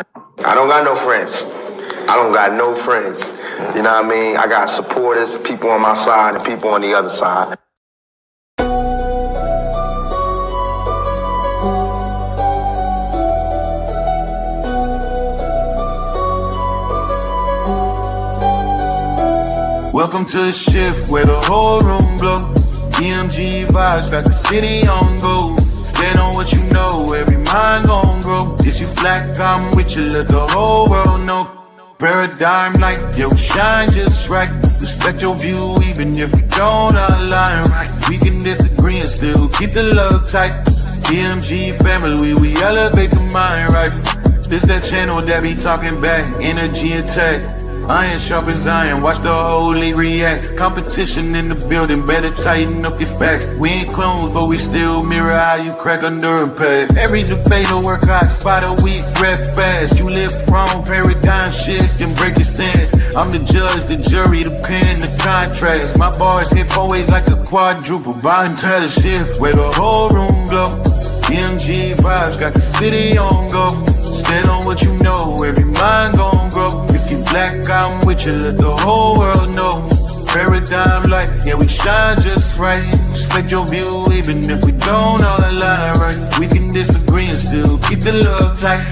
I don't got no friends. I don't got no friends. You know what I mean? I got supporters, people on my side and people on the other side. Welcome to the shift where the whole room blows. DMG vibes got the city on go. Stand on what you know, every mind gon' grow. This you flat, I'm with you, let the whole world know. Paradigm like, yo, shine just right. Respect your view even if we don't align right. We can disagree and still keep the love tight. DMG family, we elevate the mind right. This that channel that be talking back, energy attack. Iron sharp as iron, watch the whole league react. Competition in the building, better tighten up your facts. We ain't clones, but we still mirror how you crack under impact. Every debate will work hot, spot a week, rap fast. You live wrong, paradigm shift, and break your stance. I'm the judge, the jury, the pen, the contrast. My bars hit always like a quadruple. Buying title shift, where the whole room glow. DMG vibes got the city on go. Stand on what you know, every mind gon' grow. If you black, I'm with you, let the whole world know. Paradigm light, yeah, we shine just right. Respect your view, even if we don't all align right. We can disagree and still keep the love tight.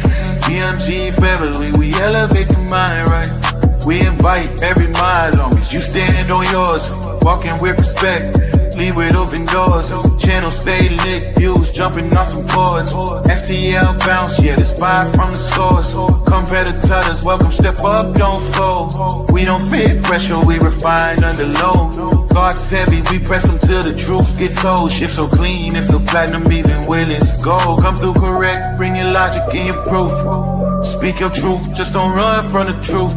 DMG family, we elevate the mind right. We invite every mind, long as you stand on yours. Walking with respect, leave with open doors. Channel stay lit, views jumping off from boards. STL bounce, yeah, the spy from the source. Competitors, welcome, step up, don't fold. We don't fit pressure, we refine under low. God's heavy, we press them till the truth get told. Shift so clean, it feel platinum even when it's gold. Come through correct, bring your logic and your proof. Speak your truth, just don't run from the truth.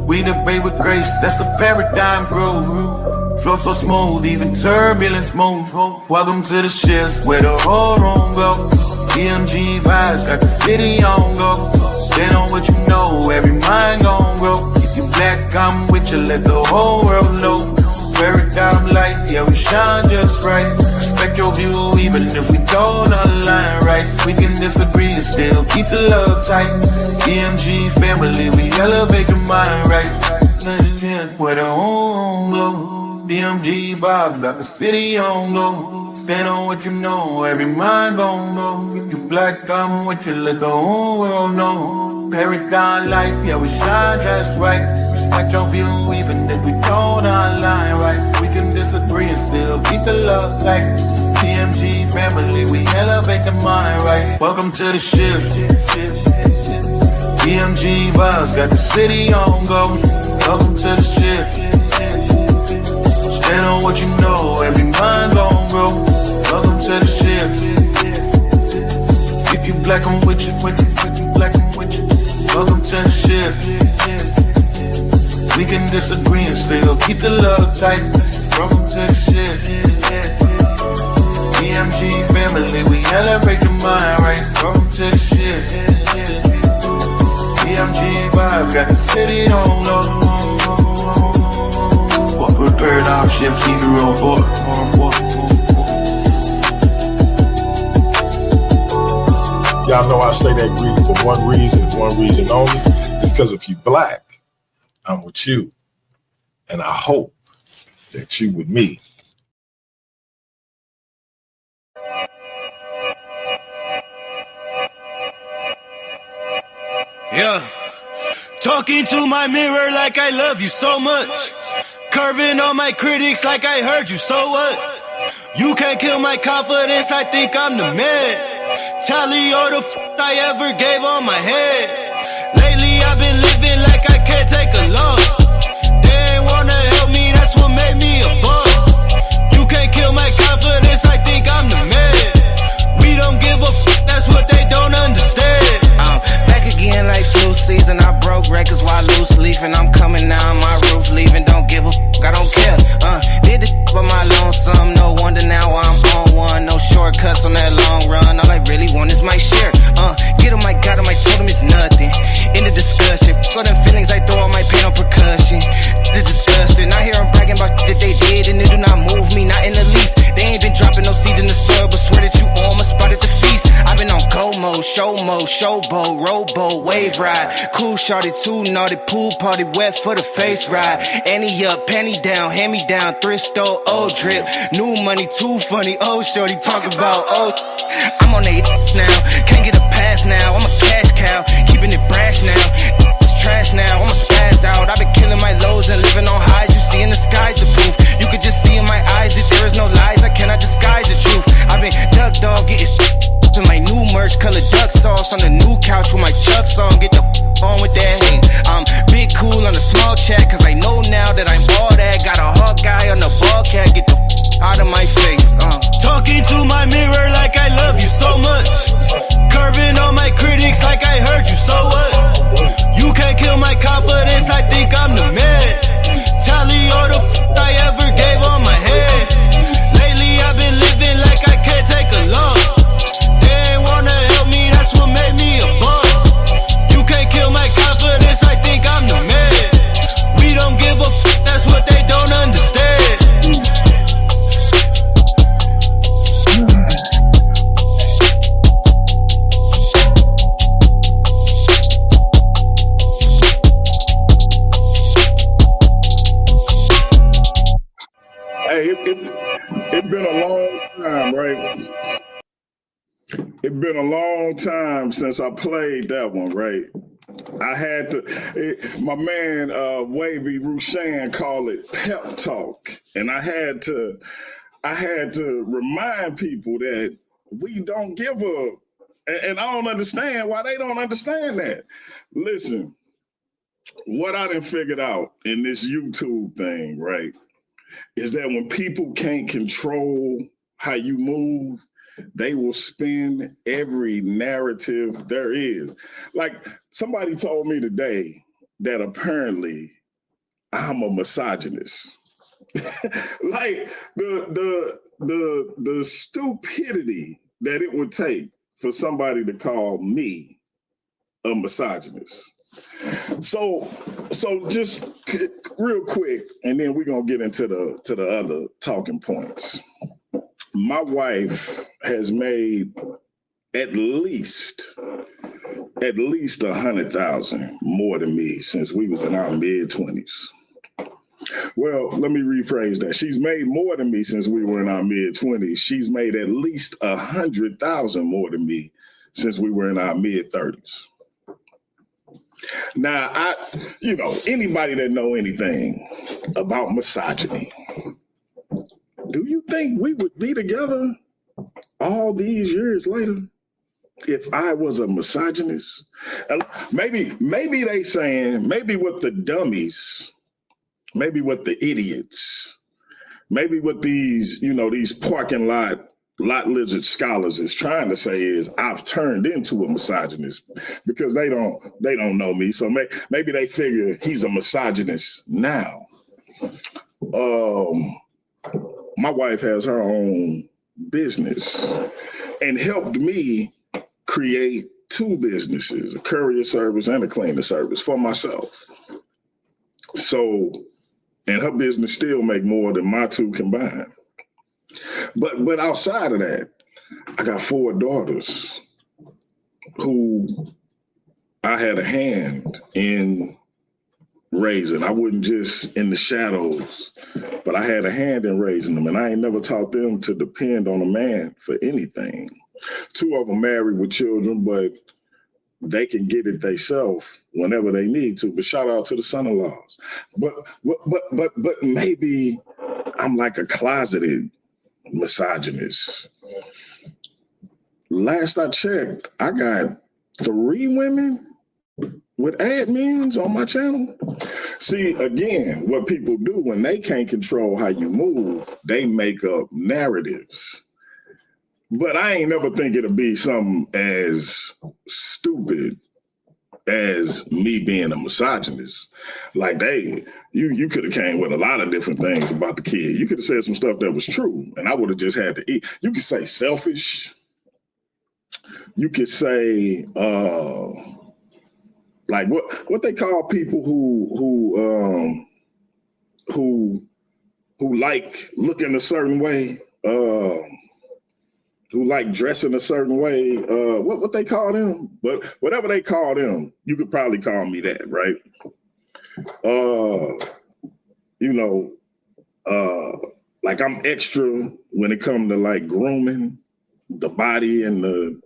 We debate with grace, that's the paradigm groove. Flow so smooth, even turbulence move. Welcome to the shift where the whole room go. DMG vibes got the city on go. Stand on what you know, every mind gon' grow. If you black, I'm with you, let the whole world know. Paradigm light, yeah, we shine just right. Respect your view, even if we don't align right. We can disagree and still keep the love tight. DMG family, we elevate the mind right. Where the home glow. DMG vibes got the city on go. Stand on what you know, every mind gon' know. If you black, I'm with you, let the whole world know. Paradigm light, yeah, we shine just right. Respect your view, even if we don't align right. We can disagree and still keep the love tight. DMG family, we elevate the mind right. Welcome to the shift. DMG vibes got the city on go. Welcome to the shift. Stand on what you know, every mind gon' grow. Welcome to the shift. If you black, I'm with you, if you black, I'm with you. Welcome to the shift. We can disagree and still keep the love tight. Welcome to the shift. DMG family, we elevate the mind right. Welcome to the shift. DMG vibe, got the city on low. What paradigm shift, keep it real for. Y'all know I say that greeting for one reason and one reason only. It's because if you black, I'm with you. And I hope that you with me. Yeah. Talking to my mirror like I love you so much. Curving on my critics like I heard you, so what? You can't kill my confidence, I think I'm the man. Tally all the I ever gave on my head. Lately I've been living like I can't take a loss. They ain't wanna help me, that's what made me a boss. You can't kill my confidence, I think I'm the man. We don't give a that's what they don't understand. I'm back again like flu season. I broke records while loose leafing. I'm coming down my roof, leaving. Don't give a I don't care. Did the by my lonesome. No wonder now I'm on one. No shortcuts on that long run. All I really want is my share. Get him, I got him, I told him it's nothing. In the discussion, all them feelings I throw on my pain on percussion. It's disgusting. I hear them bragging about that they did, and it do not move me, not in the least. They ain't been dropping no seeds in the soil, but swear that you on my spot at the feast. I've been on go mode, no show mo, showboat, rowboat, wave ride. Cool shorty, too naughty, pool party, wet for the face ride. Annie up, penny down, hand me down, thrift store, old drip. New money, too funny, old shorty, talk about old. I'm on they now, can't get a pass now. I'm a cash cow, keeping it brash now. It's trash now, I'ma spaz out. I've been killing my lows and living on highs. You see in the sky's the proof. You could just see in my eyes that there is no lies. I cannot disguise the truth. I've been ducked off, getting in my new merch, colored duck sauce on the new couch with my Chucks on. Get the on with that hate. I'm big cool on the small chat, cause I know now that I'm all that. Got a hawk guy on the ball cat, get the out of my face. Talking to my mirror like I love you so much. Curving on my critics like I heard you, so what? You can't kill my confidence, I think I'm the man. Tally all the I ever gave on my head. Lately I've been living like I can't take a loss. They ain't wanna help me, that's what made me a boss. You can't kill my confidence, I think I'm the man. We don't give a that's what they don't understand. Hey, it been a long time, right? It been a long time since I played that one, right? I had to, my man Wavy Rushan called it pep talk. And I had to remind people that we don't give a, and I don't understand why they don't understand that. Listen, what I done figured out in this YouTube thing, right, is that when people can't control how you move, they will spin every narrative there is. Like somebody told me today that apparently I'm a misogynist. Like the stupidity that it would take for somebody to call me a misogynist. So just real quick, and then we're gonna get into the other talking points. My wife has made at least 100,000 more than me since we was in our mid-20s. Well, let me rephrase that. She's made more than me since we were in our mid-20s. She's made at least 100,000 more than me since we were in our mid-30s. Now, anybody that know anything about misogyny, do you think we would be together all these years later if I was a misogynist? Maybe they saying, maybe what the dummies, maybe what the idiots, maybe what these parking lot lizard scholars is trying to say is I've turned into a misogynist because they don't know me. So maybe they figure he's a misogynist now. My wife has her own business and helped me create two businesses, a courier service and a cleaner service for myself. So, and her business still make more than my two combined. But outside of that, I got 4 daughters who I had a hand in raising. I wasn't just in the shadows, but I had a hand in raising them. And I ain't never taught them to depend on a man for anything. 2 of them married with children, but they can get it themselves whenever they need to. But shout out to the son-in-laws. But maybe I'm like a closeted misogynist. Last I checked, I got 3 women with admins on my channel. See, again, what people do when they can't control how you move, they make up narratives. But I ain't never think it'll be something as stupid as me being a misogynist. Like you could have came with a lot of different things about the kid. You could have said some stuff that was true, and I would have just had to eat. You could say selfish. You could say like what they call people who like looking a certain way. who like dressing a certain way, what they call them, but whatever they call them, you could probably call me that, right? Like I'm extra when it comes to like grooming the body and the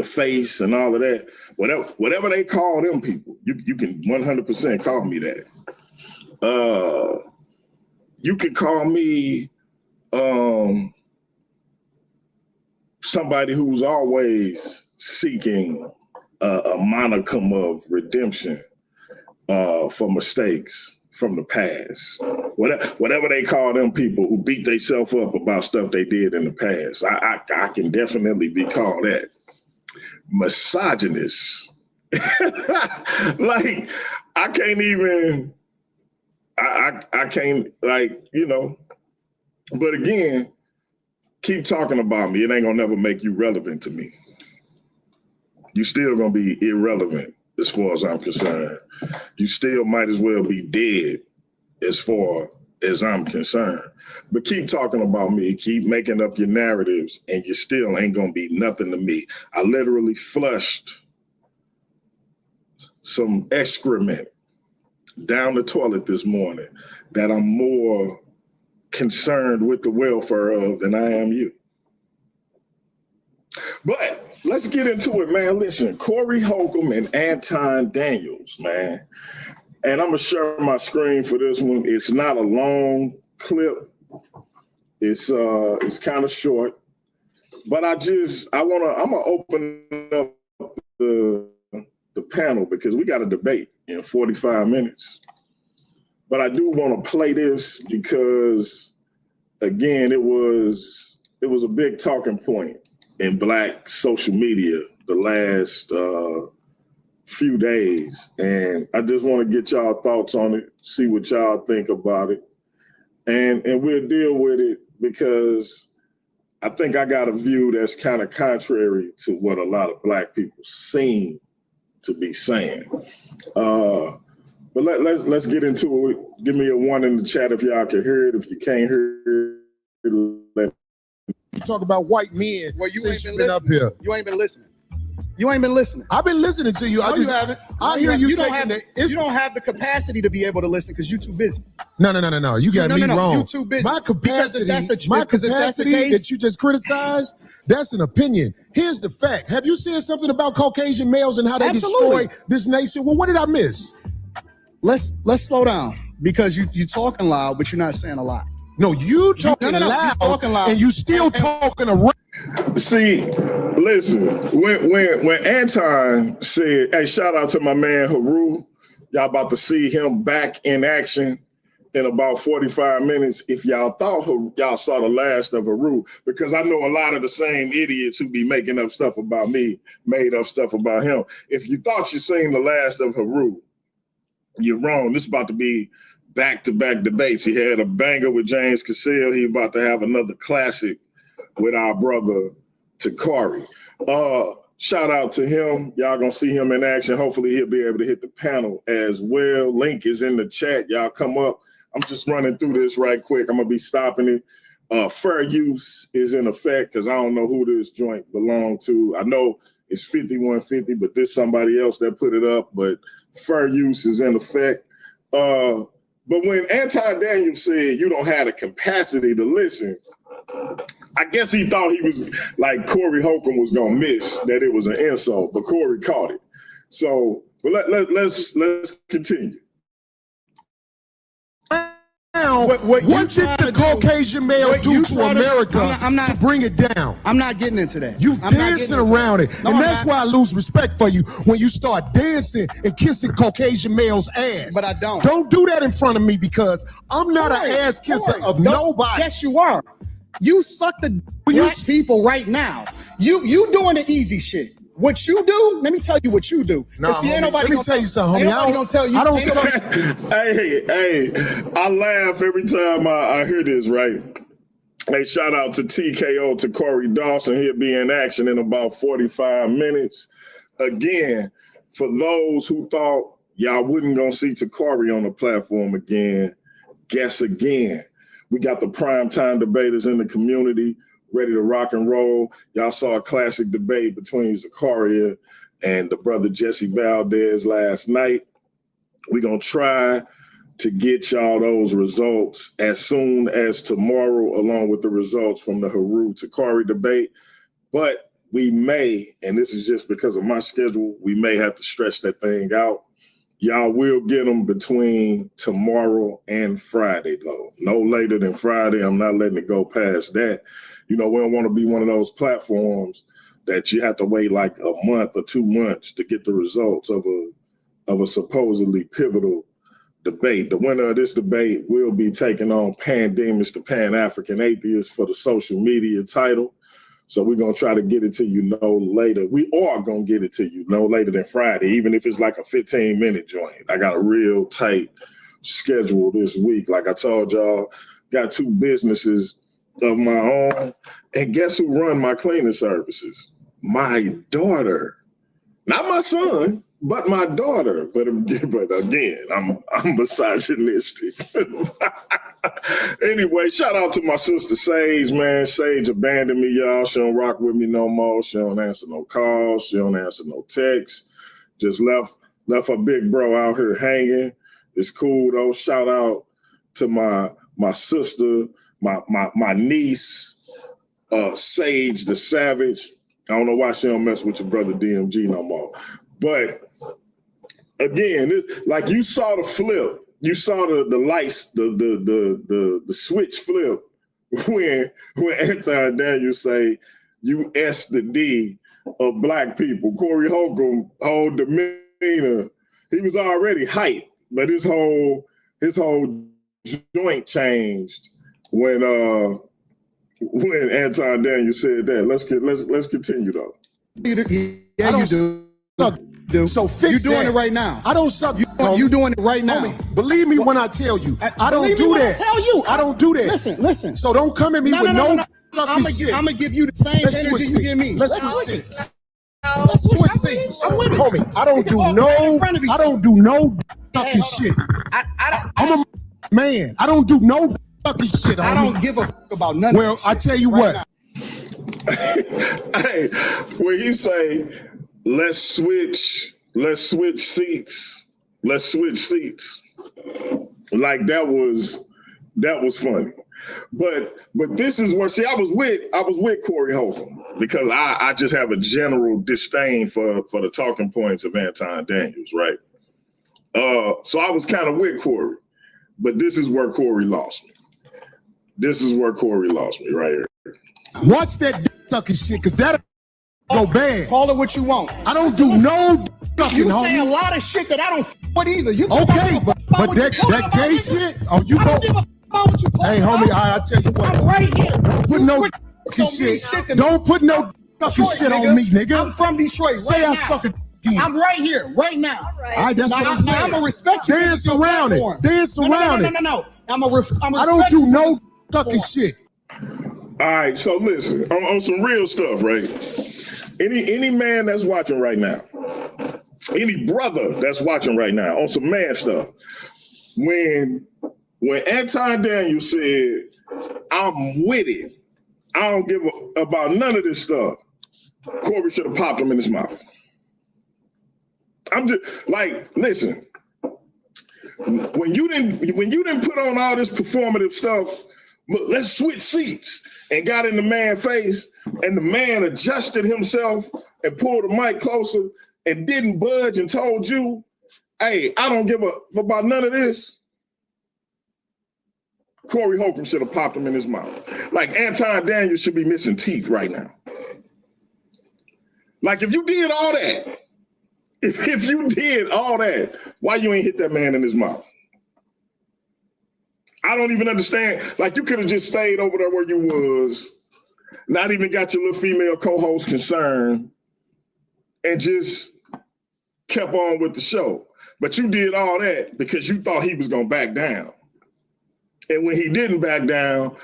face and all of that. Whatever they call them people, you can 100% call me that. You can call me somebody who's always seeking a monicum of redemption for mistakes from the past. Whatever they call them people who beat themselves up about stuff they did in the past. I can definitely be called that. Misogynist. Like, I can't even, I can't, like, you know, but again, keep talking about me. It ain't gonna never make you relevant to me. You still gonna be irrelevant as far as I'm concerned. You still might as well be dead as far as I'm concerned. But keep talking about me, keep making up your narratives, and you still ain't gonna be nothing to me. I literally flushed some excrement down the toilet this morning that I'm more concerned with the welfare of than I am you. But let's get into it, man. Listen, Corey Holcomb and Anton Daniels, man. And I'm gonna share my screen for this one. It's not a long clip. It's kind of short, but I'm gonna open up the panel because we got a debate in 45 minutes. But I do want to play this because, again, it was a big talking point in Black social media the last few days. And I just want to get y'all thoughts on it, see what y'all think about it. And we'll deal with it because I think I got a view that's kind of contrary to what a lot of Black people seem to be saying. But let's get into it. Give me a 1 in the chat if y'all can hear it. If you can't hear it, let me. You talk about white men. Well, you ain't been listening. up here. You ain't been listening. You ain't been listening. I've been listening to you. No, you haven't. I hear you taking you don't have the capacity to be able to listen because you're too busy. No. You got me wrong. You're too busy. My capacity that you just criticized, that's an opinion. Here's the fact. Have you seen something about Caucasian males and how they destroy this nation? Well, what did I miss? Let's slow down because you talking loud, but you're not saying a lot. No, you talking loud, and you still talking around. See, listen, when Anton said, hey, shout out to my man Heru, y'all about to see him back in action in about 45 minutes. If y'all thought y'all saw the last of Heru, because I know a lot of the same idiots who be making up stuff about me, made up stuff about him. If you thought you seen the last of Heru, you're wrong. This is about to be back-to-back debates. He had a banger with James Cassell. He about to have another classic with our brother Tacori. Shout out to him. Y'all gonna see him in action. Hopefully he'll be able to hit the panel as well. Link is in the chat. Y'all come up. I'm just running through this right quick. I'm gonna be stopping it. Fair use is in effect because I don't know who this joint belonged to. I know it's 5150, but there's somebody else that put it up. But fair use is in effect. But when Anton Daniels said you don't have the capacity to listen, I guess he thought he was like Corey Holcomb was gonna miss that it was an insult, but Corey caught it. So, but let's continue. Now, what did the Caucasian male do to America to bring it down? I'm not getting into that. You dancing around it. And that's why I lose respect for you when you start dancing and kissing Caucasian males' ass. But I don't. Don't do that in front of me because I'm not an ass kisser of nobody. Yes, you are. You suck the black people right now. You doing the easy shit. What you do, let me tell you what you do. Nah, homie, let me tell you something, homie. I don't tell you. I don't Hey, I laugh every time I hear this, right? Hey, shout out to TKO, to Corey Dawson. He'll be in action in about 45 minutes. Again, for those who thought y'all wasn't gonna see Tacori on the platform again, guess again. We got the primetime debaters in the community. ready to rock and roll. Y'all saw a classic debate between Tacori and the brother Jesse Valdez last night. We're going to try to get y'all those results as soon as tomorrow, along with the results from the Heru Tacori debate. But we may, and this is just because of my schedule, we may have to stretch that thing out. Y'all will get them between tomorrow and Friday, though. No later than Friday. I'm not letting it go past that. You know, we don't want to be one of those platforms that you have to wait like a month or 2 months to get the results of a supposedly pivotal debate. The winner of this debate will be taking on Pandemics, the Pan-African Atheist, for the social media title. So we're going to try to get it to you no later. We are going to get it to you no later than Friday, even if it's like a 15-minute joint. I got a real tight schedule this week. Like I told y'all, got 2 businesses of my own. And guess who run my cleaning services? My daughter. Not my son, but my daughter. But again, I'm misogynistic. Anyway, shout out to my sister Sage, man. Sage abandoned me, y'all. She don't rock with me no more. She don't answer no calls. She don't answer no texts. Just left her big bro out here hanging. It's cool though. Shout out to my sister, my niece, Sage the Savage. I don't know why she don't mess with your brother DMG no more. But again, like you saw the flip. You saw the lights, the switch flip when Anton Daniels say you S the D of black people. Corey Holcomb, whole demeanor, he was already hyped, but his whole joint changed when Anton Daniels said that. Let's continue though. Yeah, you do. So fix You're doing that. it right now. I don't suck. You doing it right now. Homie, believe me when I tell you. I don't do that. I tell you. I don't do that. Listen. So don't come at me with no sucking shit. I'm gonna give you the same energy you give me. Let's switch seats. Let's switch seats. I'm with it. Homie, I don't do no fucking shit. I'm a man. I don't do no fucking shit. I don't give a fuck about none of Well, this I shit tell you right what. Hey, when you say let's switch seats, like that was funny. But this is where I was with Corey Holcomb because I just have a general disdain for the talking points of Anton Daniels, right? So I was kind of with Corey, but this is where Corey lost me. Right here. Watch that sucking shit, because that'll go bad. Call it what you want. I don't do no fucking You homie. say a lot of shit that I don't with either. You Okay, but that gay shit, oh, you go. Hey, homie, I tell you what. I'm right here. Don't put no fucking shit. Don't put no fucking shit on me, nigga. I'm from Detroit. Say right I now. suck a dick. I'm right here, right now. All right, that's what I'm saying. I'm gonna respect you. Dance around it. Dance around it. No. I don't do no fucking shit. All right, so listen, on some real stuff, right? Any man that's watching right now, any brother that's watching right now on some man stuff, when Anton Daniels said, I'm with it, I don't give about none of this stuff, Corey should have popped him in his mouth. I'm just like, listen, when you didn't put on all this performative stuff, let's switch seats, and got in the man's face, and the man adjusted himself and pulled the mic closer and didn't budge and told you, hey, I don't give a about none of this. Corey Holcomb should have popped him in his mouth. Like Anton Daniels should be missing teeth right now. Like if you did all that, if you did all that, why you ain't hit that man in his mouth? I don't even understand. Like you could have just stayed over there where you was, not even got your little female co-host concerned, and just kept on with the show. But you did all that because you thought he was gonna back down. And when he didn't back down,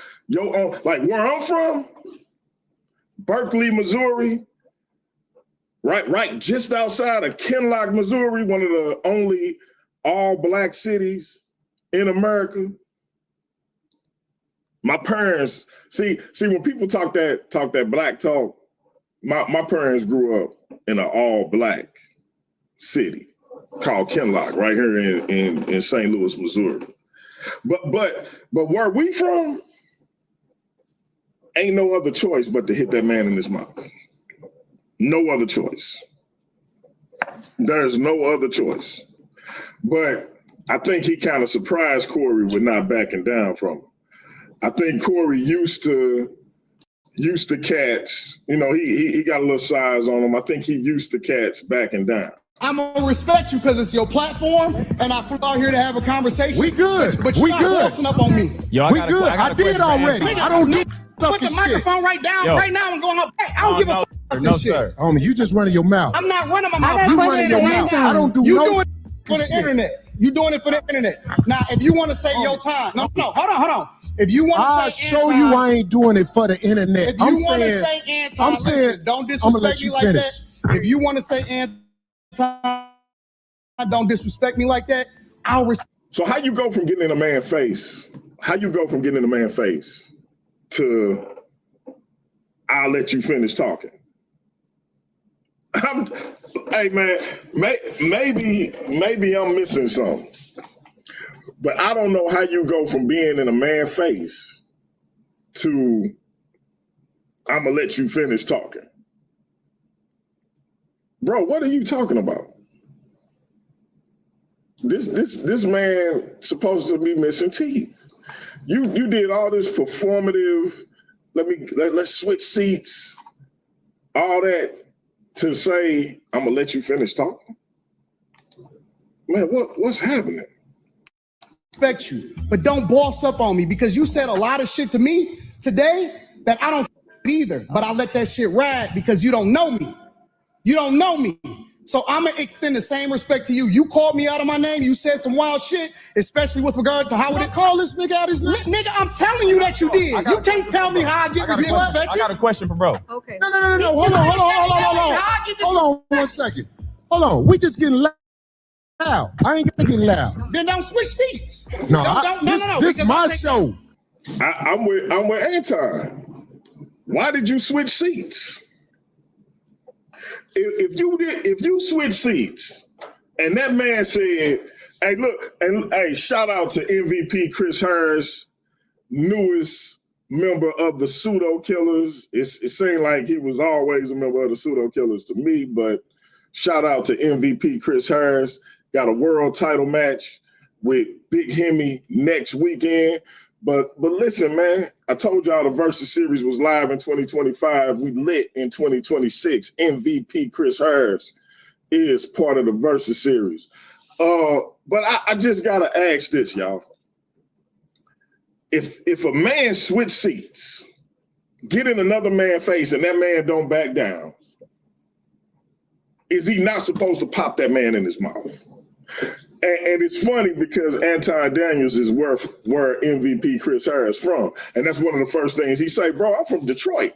like where I'm from, Berkeley, Missouri, right just outside of Kinloch, Missouri, one of the only all black cities in America. My parents, see, when people talk that black talk, my parents grew up in an all-black city called Kinlock, right here in St. Louis, Missouri. But where we from, ain't no other choice but to hit that man in his mouth. No other choice. There's no other choice. But I think he kind of surprised Corey with not backing down from him. I think Corey used to cats, you know, he got a little size on him. I think he used to cats backing down. I'm gonna respect you because it's your platform, and I flew out here to have a conversation. We good. But you're not busting up on me. Yo, we good. I did already. I don't need put the microphone right down right now and going up. Hey, I don't give a fuck this shit. Homie, you just running your mouth. I'm not running my mouth. You running your mouth. I don't do you no doing it for the internet. You doing it for the internet. Now, if you want to say your time, no, hold on. If you want to I'll say show you I ain't doing it for the internet. If you want to say Anton, listen, don't disrespect me like that. If you want to say Anton, don't disrespect me like that. I'll respect. So how you go from getting in a man's face? How you go from getting in a man's face to I'll let you finish talking? Hey man, maybe I'm missing something. But I don't know how you go from being in a man's face to I'm gonna let you finish talking. Bro, what are you talking about? This man supposed to be missing teeth. You did all this performative, let's switch seats, all that to say I'm gonna let you finish talking. Man, what's happening? Respect you, but don't boss up on me because you said a lot of shit to me today that I don't either, but I let that shit ride because you don't know me. You don't know me. So I'm gonna extend the same respect to you. You called me out of my name. You said some wild shit, especially with regard to how would it call this nigga out his name? Nigga, I'm telling you that you did. You can't tell me how I get respected. I got a question for bro. Okay. No. Hold on 1 second. Hold on. We just getting loud. I ain't gonna get loud. Then don't switch seats. No, this is my show. I'm with Anton. Why did you switch seats? If you switch seats and that man said, hey, look, and hey, shout out to MVP Chris Harris, newest member of the Pseudo Killers. It seemed like he was always a member of the Pseudo Killers to me, but shout out to MVP Chris Harris. Got a world title match with Big Hemi next weekend. But listen, man, I told y'all the Versus Series was live in 2025. We lit in 2026. MVP Chris Harris is part of the Versus Series. But I just gotta ask this, y'all. If a man switch seats, get in another man's face and that man don't back down, is he not supposed to pop that man in his mouth? And it's funny because Anton Daniels is where MVP Chris Harris from. And that's one of the first things he say, bro, I'm from Detroit.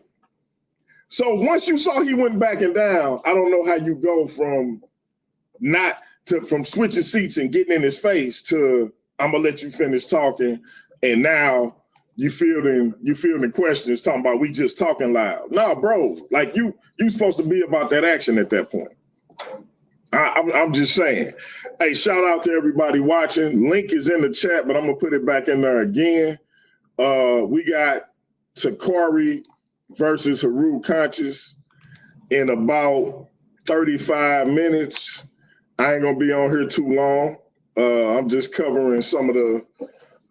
So once you saw he went backing down, I don't know how you go from switching seats and getting in his face to I'm gonna let you finish talking. And now you fielding questions talking about we just talking loud. No, bro, like you supposed to be about that action at that point. I'm just saying. Hey, shout out to everybody watching. Link is in the chat, but I'm gonna put it back in there again. We got Tacori versus Heru Conscious in about 35 minutes. I ain't gonna be on here too long. I'm just covering some of the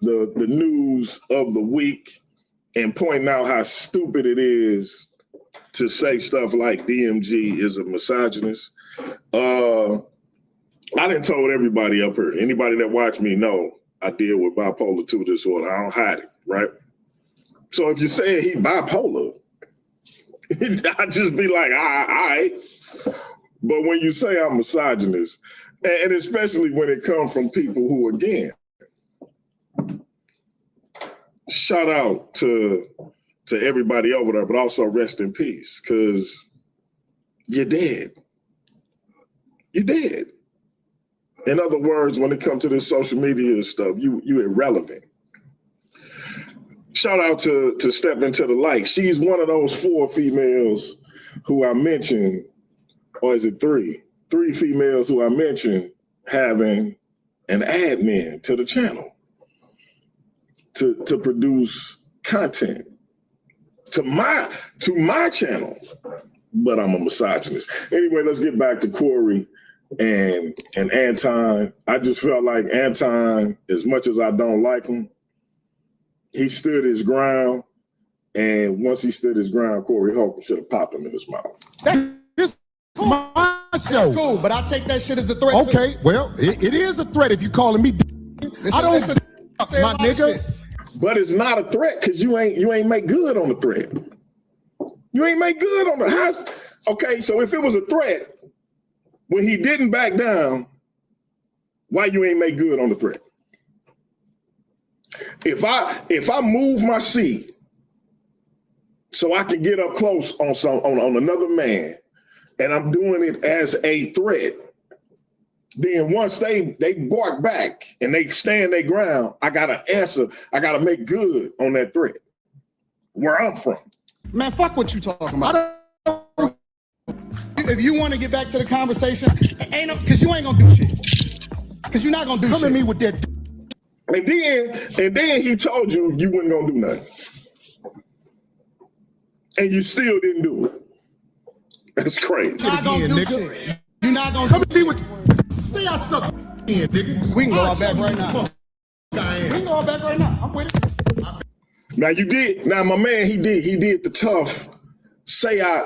news of the week and pointing out how stupid it is to say stuff like DMG is a misogynist. I done told everybody up here, anybody that watch me know I deal with bipolar 2 disorder. I don't hide it, right? So if you say he bipolar, I just be like, all right. But when you say I'm misogynist, and especially when it comes from people who, again, shout out to everybody over there, but also rest in peace, because you're dead. You're dead. In other words, when it comes to this social media stuff, you irrelevant. shout out to Step Into the Light. She's one of those 4 females who I mentioned, or is it 3? 3 females who I mentioned having an admin to the channel to produce content to my channel. But I'm a misogynist. Anyway, let's get back to Corey and Anton. I just felt like Anton, as much as I don't like him, he stood his ground. And once he stood his ground, Corey Holcomb should have popped him in his mouth. This is my show. Cool, but I take that shit as a threat. Okay, well, it is a threat if you calling me. I don't, my nigga. But it's not a threat because you ain't make good on the threat. You ain't make good on the house. Okay, so if it was a threat, when he didn't back down, why you ain't make good on the threat? If I move my seat so I can get up close on another man, and I'm doing it as a threat, then once they bark back and they stand their ground, I gotta answer. I gotta make good on that threat. Where I'm from. Man, fuck what you talking about. If you want to get back to the conversation, because you ain't gonna do shit. Because you're not gonna do shit. Come at me with that. And then he told you wasn't gonna do nothing. And you still didn't do it. That's crazy. You're not gonna do shit. You're not gonna come at me with. See, I suck in, nigga. We can go out back right now. We can go out back right now. I'm with it. Now you did. Now my man, he did the tough. Say I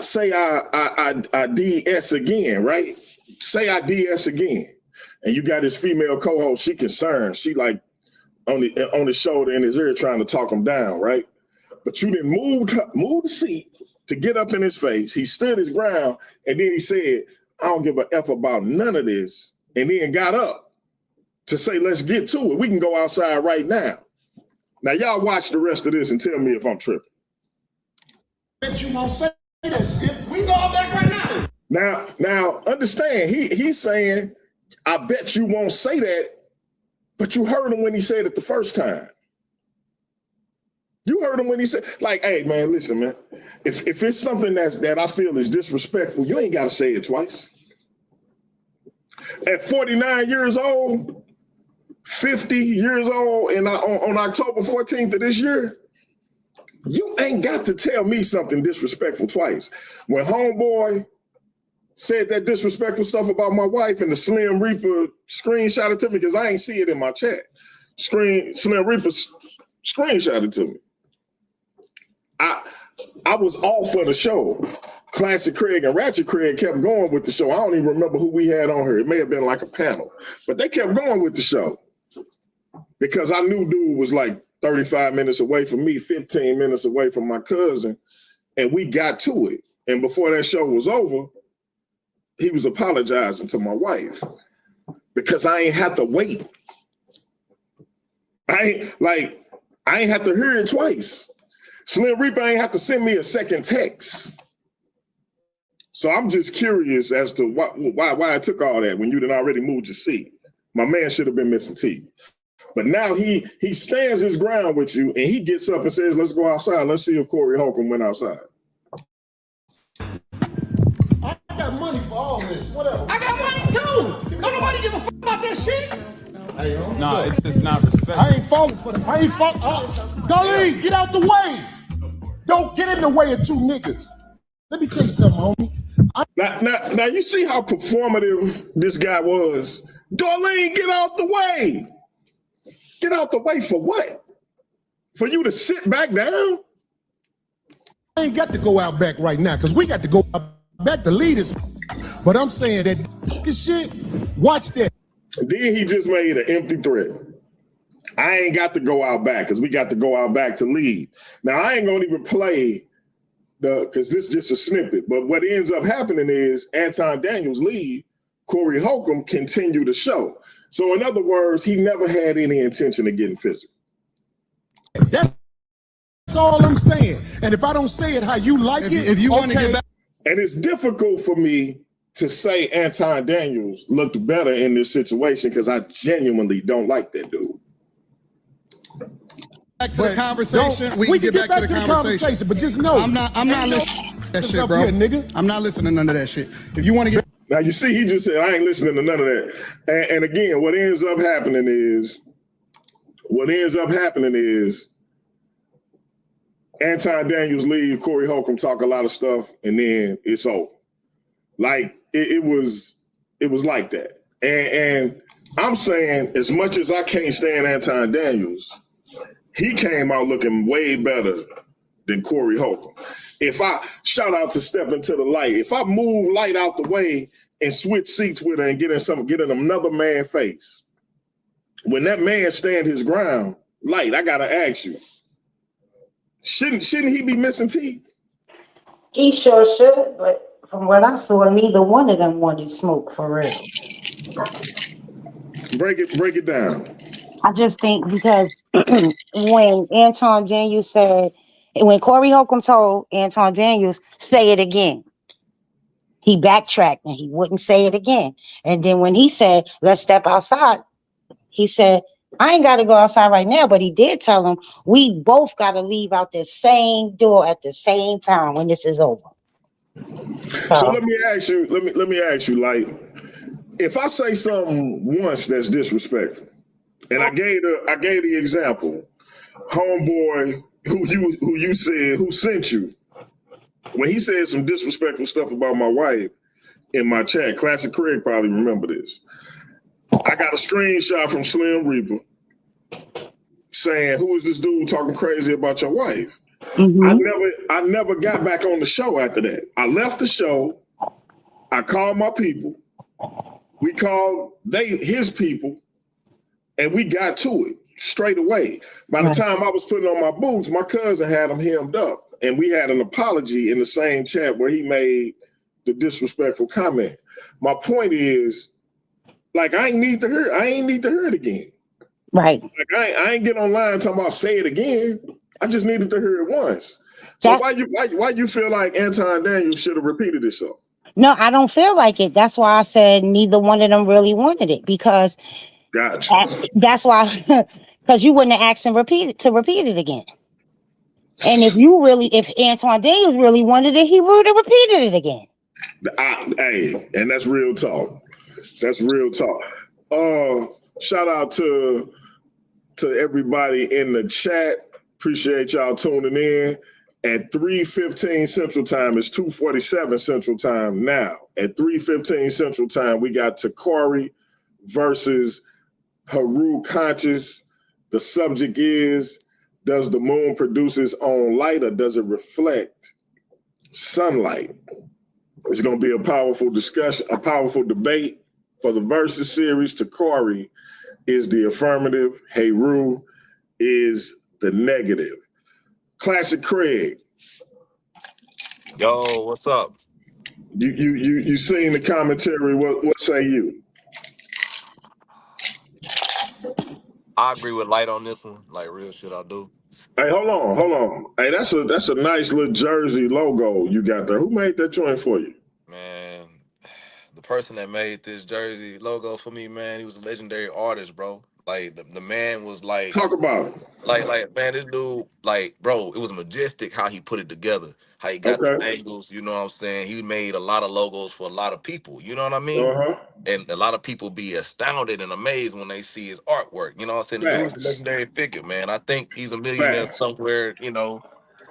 DS again, right? Say I DS again, and you got his female co-host. She concerned. She like on the shoulder in his ear, trying to talk him down, right? But you didn't move the seat to get up in his face. He stood his ground, and then he said, "I don't give a f about none of this," and then got up to say, "Let's get to it. We can go outside right now." Now, y'all watch the rest of this and tell me if I'm tripping. Bet you won't say that shit. We go out back right now. Now, understand, he's saying, I bet you won't say that, but you heard him when he said it the first time. You heard him when he said, like, hey, man, listen, man. If it's something that I feel is disrespectful, you ain't got to say it twice. At 49 years old, 50 years old, and on October 14th of this year, you ain't got to tell me something disrespectful twice. When homeboy said that disrespectful stuff about my wife and the Slim Reaper screenshot it to me, because I ain't see it in my chat. Slim Reaper screenshot it to me. I was off of the show. Classic Craig and Ratchet Craig kept going with the show. I don't even remember who we had on here. It may have been like a panel, but they kept going with the show. Because I knew dude was like 35 minutes away from me, 15 minutes away from my cousin, and we got to it. And before that show was over, he was apologizing to my wife because I ain't have to wait. I ain't have to hear it twice. Slim Reaper ain't have to send me a second text. So I'm just curious as to why I took all that when you done already moved your seat. My man should have been missing teeth. But now he stands his ground with you, and he gets up and says, let's go outside. Let's see if Corey Holcomb went outside. I got money for all this. Whatever. I got money too. Don't nobody give a fuck about that shit. Hey, no, it's just not respect. I ain't falling for them. I ain't falling. Darlene, get out the way. Don't get in the way of two niggas. Let me tell you something, homie. Now you see how performative this guy was. Darlene, get out the way. Get out the way for what? For you to sit back down? I ain't got to go out back right now because we got to go out back to leaders. But I'm saying that shit, watch that. Then he just made an empty threat. I ain't got to go out back because we got to go out back to lead. Now, I ain't going to even play because this is just a snippet. But what ends up happening is Anton Daniels lead, Corey Holcomb continue the show. So in other words, he never had any intention of getting physical. That's all I'm saying. And if I don't say it how you like it, if you want to get back. And it's difficult for me to say Anton Daniels looked better in this situation because I genuinely don't like that dude. back to the conversation. We can get back to the conversation, but just know I'm not listening to that shit, bro. Here, nigga. I'm not listening to none of that shit. If you want to get Now you see, he just said I ain't listening to none of that. And again, what ends up happening is Anton Daniels leave, Corey Holcomb talk a lot of stuff, and then it's over. Like it was like that. And I'm saying, as much as I can't stand Anton Daniels, he came out looking way better than Corey Holcomb. If I shout out to Step Into the Light, if I move Light out the way and switch seats with her and get in another man's face, when that man stand his ground, Light, I gotta ask you, shouldn't he be missing teeth? He sure should, but from what I saw, neither one of them wanted smoke for real. Break it down. I just think because when Anton Daniels said, when Corey Holcomb told Anton Daniels, say it again, he backtracked and he wouldn't say it again. And then when he said, let's step outside, he said, I ain't got to go outside right now, but he did tell him, we both got to leave out the same door at the same time when this is over. So let me ask you, like, if I say something once that's disrespectful, and I gave the example, homeboy who sent you, when he said some disrespectful stuff about my wife in my chat, Classic Craig probably remember this. I got a screenshot from Slim Reaper saying, who is this dude talking crazy about your wife? Mm-hmm. I never got back on the show after that. I left the show. I called my people. We called his people, and we got to it straight away. By the time I was putting on my boots, my cousin had him hemmed up, and we had an apology in the same chat where he made the disrespectful comment. My point is, like, I ain't need to hear it again. Right. Like, I ain't get online talking about say it again. I just needed to hear it once. So why you feel like Anton Daniels should have repeated himself? No, I don't feel like it. That's why I said neither one of them really wanted it, because gotcha. That's why, because you wouldn't have asked him to repeat it again. And if Anton Daniels really wanted it, he would have repeated it again. Hey, and that's real talk. That's real talk. Shout out to everybody in the chat. Appreciate y'all tuning in. At 3:15 Central Time, it's 2:47 Central Time now. At 3:15 Central Time, we got Tacori versus Heru Conscious. The subject is, does the moon produce its own light, or does it reflect sunlight? It's going to be a powerful discussion, a powerful debate. For the Versus series, Tacori is the affirmative, Heru is the negative. Classic Craig. Yo, what's up? You seen the commentary, what say you? I agree with Light on this one, like real shit I do. Hey, hold on. Hey, that's a nice little jersey logo you got there. Who made that joint for you? Man, the person that made this jersey logo for me, man, he was a legendary artist, bro. Like the man was like, talk about it. Like man, this dude, like, bro, it was majestic how he put it together, how he got the angles, you know what I'm saying? He made a lot of logos for a lot of people, you know what I mean? And a lot of people be astounded and amazed when they see his artwork, you know what I'm saying? The dude's a legendary figure, man. I think he's a millionaire somewhere, you know,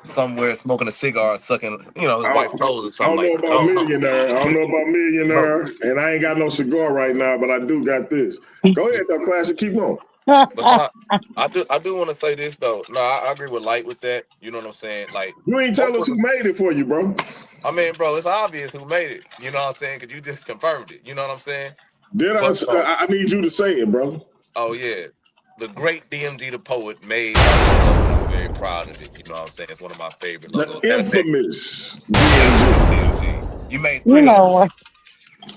somewhere smoking a cigar, sucking, you know, his wife's clothes or something like that. I don't know about millionaire, and I ain't got no cigar right now, but I do got this. Go ahead, though, Classic, keep going. But I do want to say this though. No, I agree with Light with that. You know what I'm saying? Like, you ain't tell us who made it for you, bro. I mean, bro, it's obvious who made it. You know what I'm saying? Because you just confirmed it. You know what I'm saying? I need you to say it, bro. Oh yeah, the great DMG the poet made. I'm very proud of it. You know what I'm saying? It's one of my favorite logos. The infamous DMG. You made 3 of them.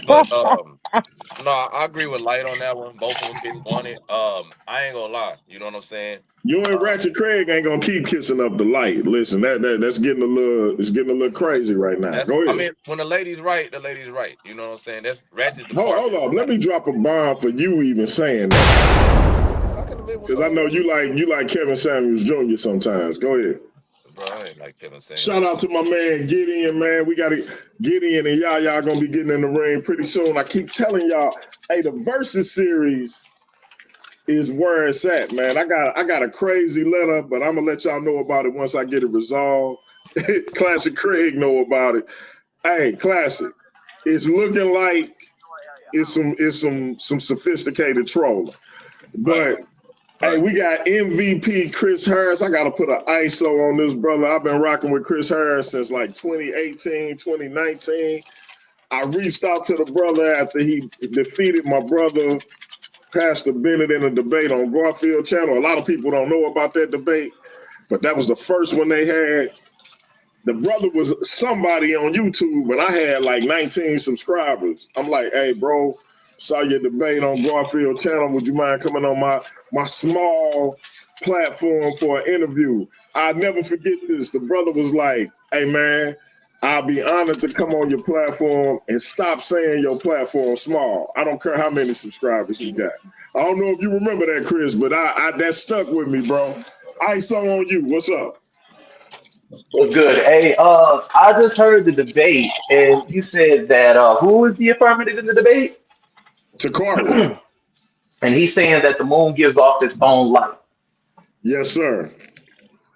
But no, I agree with Light on that one. Both of them didn't want it. I ain't gonna lie. You know what I'm saying? You and Ratchet Craig ain't gonna keep kissing up the light. Listen, that's getting a little crazy right now. Go ahead. I mean, when the lady's right, the lady's right. You know what I'm saying? That's Ratchet. Hold on. Let me drop a bomb for you even saying that. Because I know you like Kevin Samuels Jr. sometimes. Go ahead. Bro, I ain't like Kevin Samuels. Shout out to my man Gideon, man. We got to Gideon and y'all gonna be getting in the ring pretty soon. I keep telling y'all, hey, the Versus series is where it's at, man. I got a crazy letter, but I'm gonna let y'all know about it once I get it resolved. Classic Craig know about it. Hey, Classic, it's looking like it's some sophisticated trolling, but hey, we got MVP Chris Harris. I got to put an ISO on this brother. I've been rocking with Chris Harris since like 2018, 2019. I reached out to the brother after he defeated my brother, Pastor Bennett, in a debate on Garfield Channel. A lot of people don't know about that debate, but that was the first one they had. The brother was somebody on YouTube, but I had like 19 subscribers. I'm like, hey, bro, saw your debate on Garfield Channel. Would you mind coming on my small platform for an interview? I'll never forget this. The brother was like, hey, man, I'll be honored to come on your platform, and stop saying your platform small. I don't care how many subscribers you got. I don't know if you remember that, Chris, but that stuck with me, bro. ISO on you. What's up? What's good? Hey, I just heard the debate, and you said that who was the affirmative in the debate? Tacori. And he's saying that the moon gives off its own light. Yes, sir.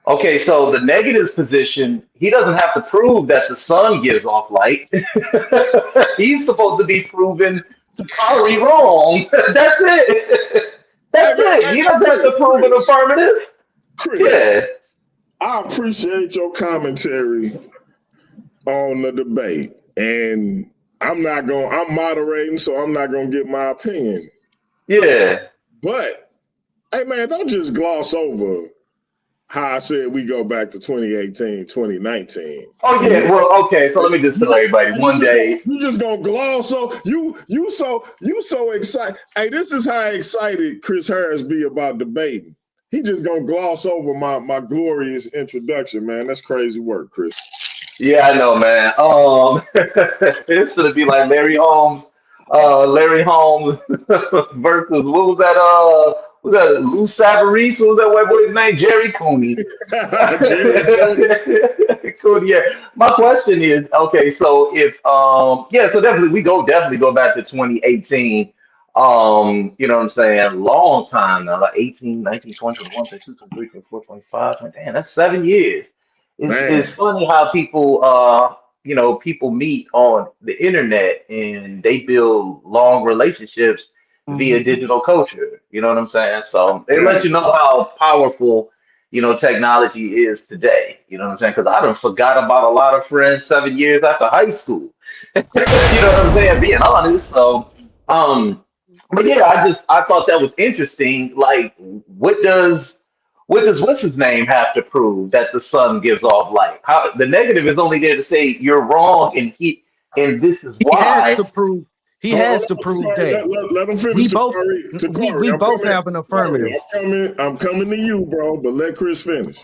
Okay, so the negative's position, he doesn't have to prove that the sun gives off light. He's supposed to be proven Tacori wrong. That's it. That's it. He doesn't have to prove an affirmative. Chris, yeah. I appreciate your commentary on the debate, and I'm moderating, so I'm not going to give my opinion. Yeah. But, hey, man, don't just gloss over how I said we go back to 2018, 2019. Oh, yeah. Well, okay, so let me just tell everybody, one day. You just going to gloss over. You so excited. Hey, this is how excited Chris Harris be about debating. He just going to gloss over my glorious introduction, man. That's crazy work, Chris. Yeah, I know, man. It's gonna be like Larry Holmes versus what was that Lou Savarese? What was that white boy's name? Jerry Cooney. Cooney, yeah. My question is, okay, so if so definitely we definitely go back to 2018. You know what I'm saying? Long time now, like 18, 19, 20, 21, 22, 23, 24, 25. Damn, that's 7 years. It's funny how people people meet on the internet and they build long relationships via digital culture. You know what I'm saying? So it lets you know how powerful, technology is today. You know what I'm saying? Because I done forgot about a lot of friends 7 years after high school. You know what I'm saying? Being honest. So but yeah, I thought that was interesting. Like, what does what's his name have to prove that the sun gives off light? How the negative is only there to say you're wrong, and this is why. He has to prove that. Let him finish. We both have an affirmative. I'm coming to you, bro. But let Chris finish.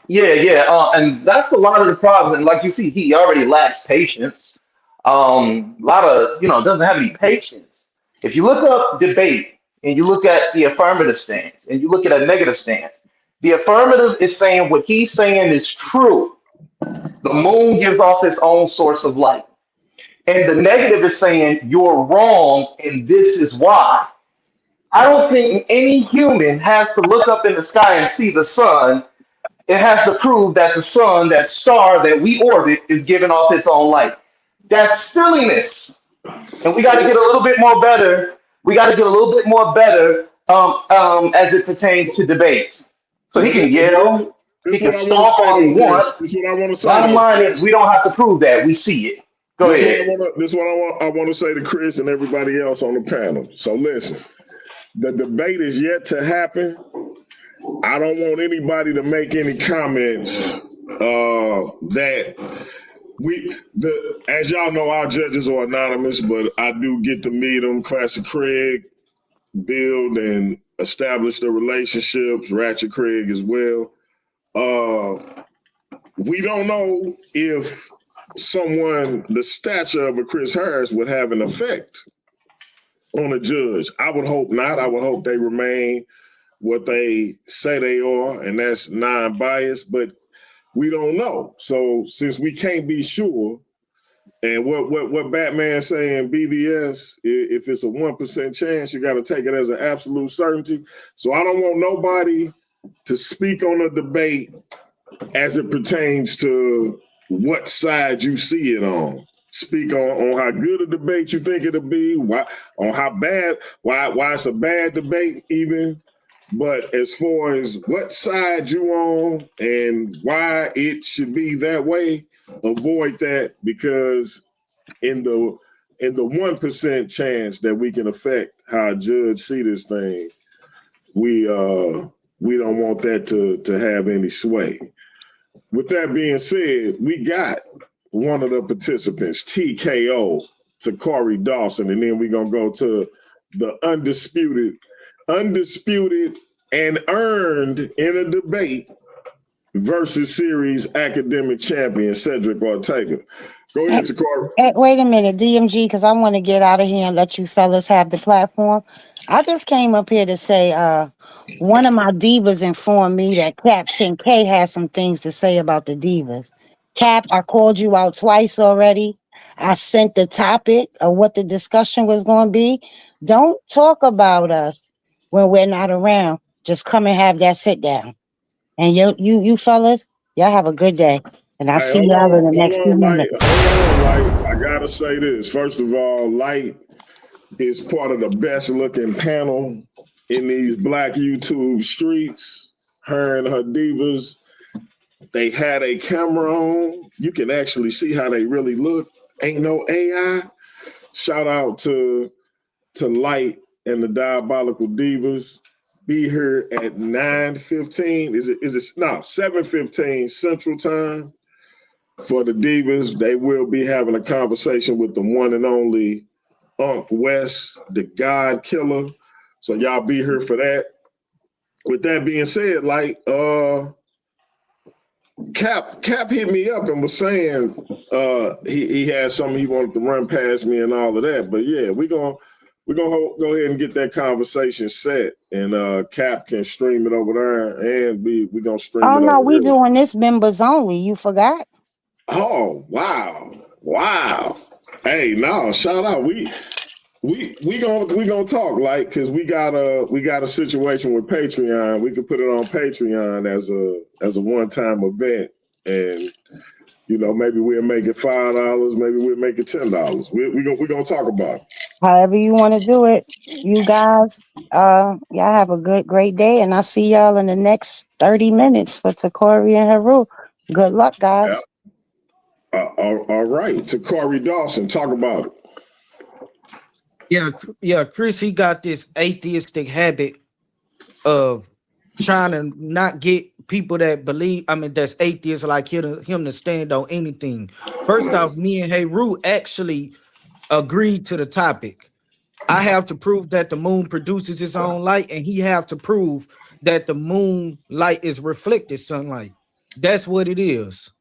Yeah. And that's a lot of the problems. And like you see, he already lacks patience. A lot of doesn't have any patience. If you look up debate and you look at the affirmative stance and you look at a negative stance, the affirmative is saying what he's saying is true. The moon gives off its own source of light. And the negative is saying you're wrong and this is why. I don't think any human has to look up in the sky and see the sun. It has to prove that the sun, that star that we orbit, is giving off its own light. That's silliness. And we got to get a little bit more better. As it pertains to debates. So he can yell, he can stomp all he wants. Bottom line is we don't have to prove that. We see it. Go ahead. This is what I want to say to Chris and everybody else on the panel. So listen, the debate is yet to happen. I don't want anybody to make any comments as y'all know, our judges are anonymous, but I do get to meet them. Classic Craig, build and establish the relationships. Ratchet Craig as well. We don't know if someone the stature of a Chris Harris would have an effect on a judge. I would hope not. I would hope they remain what they say they are, and that's non-biased, but we don't know. So since we can't be sure, and what Batman saying BVS, if it's a 1% chance, you got to take it as an absolute certainty. So I don't want nobody to speak on a debate as it pertains to what side you see it on. Speak on how good a debate you think it'll be, why it's a bad debate even. But as far as what side you on and why it should be that way, avoid that, because in the 1% chance that we can affect how a judge see this thing, we don't want that to have any sway. With that being said, we got one of the participants, TKO, Tacori Dawson, and then we're gonna go to the undisputed and earned in a debate versus series academic champion Cedric Ortega. Go ahead, Tacori. Wait a minute, DMG, because I want to get out of here and let you fellas have the platform. I just came up here to say one of my divas informed me that Cap 10K has some things to say about the divas. Cap, I called you out twice already. I sent the topic of what the discussion was going to be. Don't talk about us when we're not around. Just come and have that sit down. And you fellas, y'all have a good day. And I'll see y'all in the next few minutes. Light. I gotta say this. First of all, Light is part of the best looking panel in these Black YouTube streets. Her and her divas, they had a camera on. You can actually see how they really look. Ain't no AI. Shout out to Light and the Diabolical Divas. Be here at 9:15. Is it 7:15 Central Time for the Divas. They will be having a conversation with the one and only Unc West, the God Killer. So y'all be here for that. With that being said, like Cap hit me up and was saying he had something he wanted to run past me and all of that. But yeah, we're gonna go ahead and get that conversation set, and Cap can stream it over there, and we're gonna stream it. Oh no, we doing this members only. You forgot? Oh wow! Hey, no, shout out. We gonna talk, like, because we got a situation with Patreon. We could put it on Patreon as a one-time event, and maybe we'll make it $5, maybe we'll make it $10. We're gonna talk about it. However you want to do it, you guys. Y'all have a great day, and I'll see y'all in the next 30 minutes for Tacori and Heru. Good luck, guys. Yep. All right, Tacori Dawson, talk about it. Yeah, Chris, he got this atheistic habit of trying to not get people that believe, that's atheists like him to stand on anything. First off, me and Heru actually agreed to the topic. I have to prove that the moon produces its own light, and he have to prove that the moon light is reflected sunlight. That's what it is.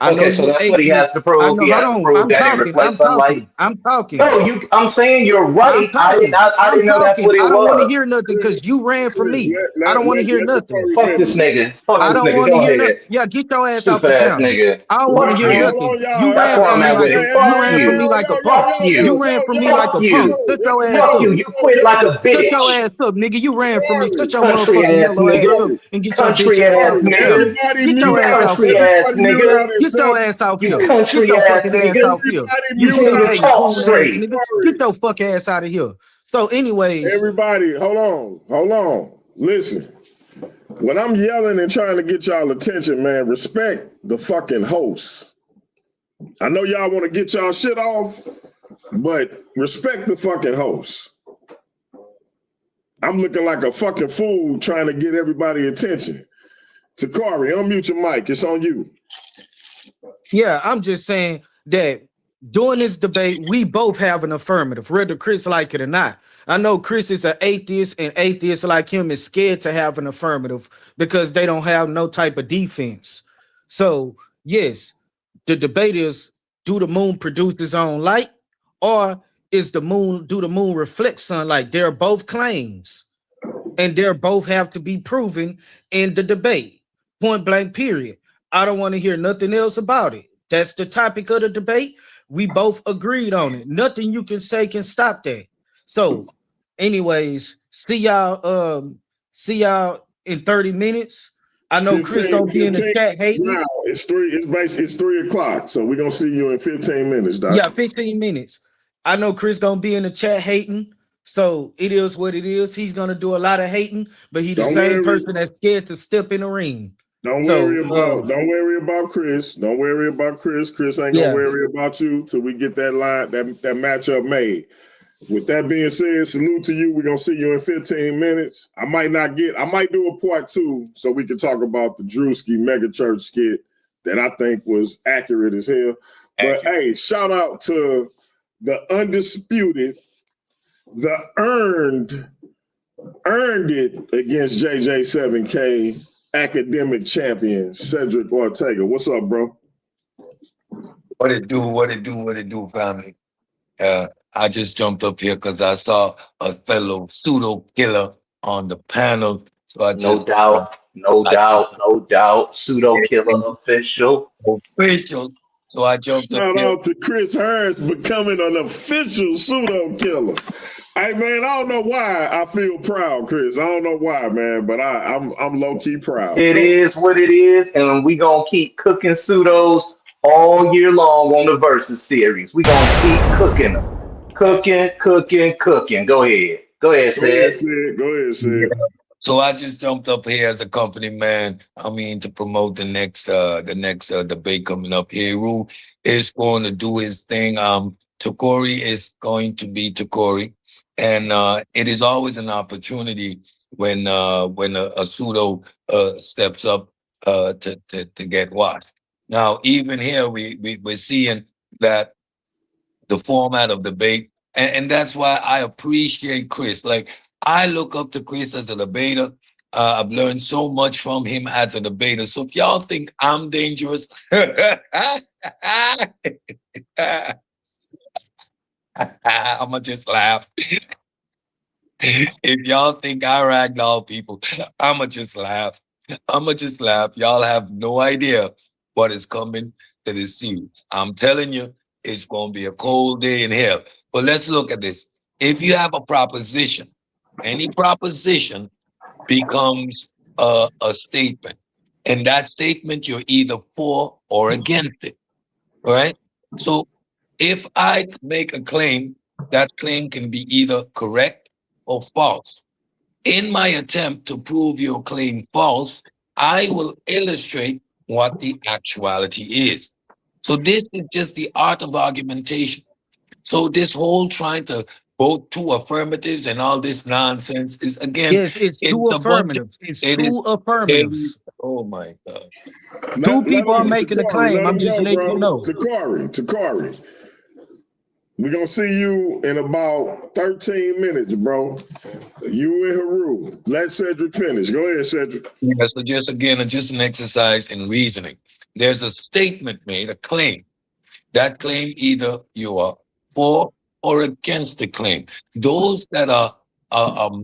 Okay, so that's what he has to prove. He has to prove that it reflects sunlight. I'm talking. No, I'm saying you're right. I didn't know that's what it was. I don't want to hear nothing because you ran from me. I don't want to hear nothing. Fuck this nigga. I don't want to hear nothing. Yeah, get your ass off the camera. I don't want to hear nothing. You ran from me like a punk. You ran from me like a punk. Shut your ass up. You quit like a bitch. Shut your ass up, nigga. You ran from me. Shut your motherfucking yellow ass up and get your bitch ass off the camera. Get your ass off here. Get your ass out here. Get your fucking ass out here. You see that cool ass nigga? Get your fuck ass out of here. So, anyways, everybody, hold on. Listen, when I'm yelling and trying to get y'all attention, man, respect the fucking host. I know y'all want to get y'all shit off, but respect the fucking host. I'm looking like a fucking fool trying to get everybody attention. Tacori, unmute your mic. It's on you. Yeah, I'm just saying that during this debate, we both have an affirmative, whether Chris like it or not. I know Chris is an atheist, and atheists like him is scared to have an affirmative because they don't have no type of defense. So, yes, the debate is, do the moon produce its own light, or do the moon reflect sunlight? They're both claims. and they both have to be proven in the debate. Point blank, period. I don't want to hear nothing else about it. That's the topic of the debate. We both agreed on it. Nothing you can say can stop that. So, anyways, see y'all in 30 minutes. I know Chris gonna be in the chat hating. Now, it's 3 o'clock. So we're gonna see you in 15 minutes, Doc. Yeah, 15 minutes. I know Chris gonna be in the chat hating. So it is what it is. He's gonna do a lot of hating, but he's the same person that's scared to step in the ring. Don't worry about Chris. Don't worry about Chris. Chris ain't gonna worry about you till we get that line, that matchup made. With that being said, salute to you. We're gonna see you in 15 minutes. I might do a part 2 so we can talk about the Druski megachurch skit that I think was accurate as hell. But hey, shout out to the undisputed, the earned it against JJ7K academic champion, Cedric Ortega. What's up, bro? What it do, family? I just jumped up here because I saw a fellow pseudo killer on the panel. So I no doubt, pseudo killer official. So I jumped up here. Shout out to Chris Harris becoming an official pseudo killer. Hey man, I don't know why I feel proud, Chris. I don't know why, man, but I'm low key proud. It is what it is, and we gonna keep cooking pseudos all year long on the Versus series. We gonna keep cooking them. Cooking. Go ahead, Sid. So I just jumped up here as a company man. I mean, to promote the next debate coming up. Heru is going to do his thing. Tacori is going to be Tacori, and it is always an opportunity when a pseudo steps up to get washed. Now, even here, we're seeing that the format of debate, and that's why I appreciate Chris. Like, I look up to Chris as a debater. I've learned so much from him as a debater. So if y'all think I'm dangerous, I'ma just laugh. If y'all think I ragdoll people, I'ma just laugh. Y'all have no idea what is coming to this series. I'm telling you, it's gonna be a cold day in hell. But let's look at this. If you have a proposition, any proposition becomes a statement. And that statement, you're either for or against it. All right? So if I make a claim, that claim can be either correct or false. In my attempt to prove your claim false, I will illustrate what the actuality is. So this is just the art of argumentation. So this whole trying to vote 2 affirmatives and all this nonsense is, again, yes, it's 2 affirmatives. It's 2 affirmatives. Oh my God. 2 people are making a claim. I'm just letting you know. Tacori. We're going to see you in about 13 minutes, bro. You and Heru. Let Cedric finish. Go ahead, Cedric. Yeah, so just an exercise in reasoning. There's a statement made, a claim. That claim, either you are for or against the claim. Those that are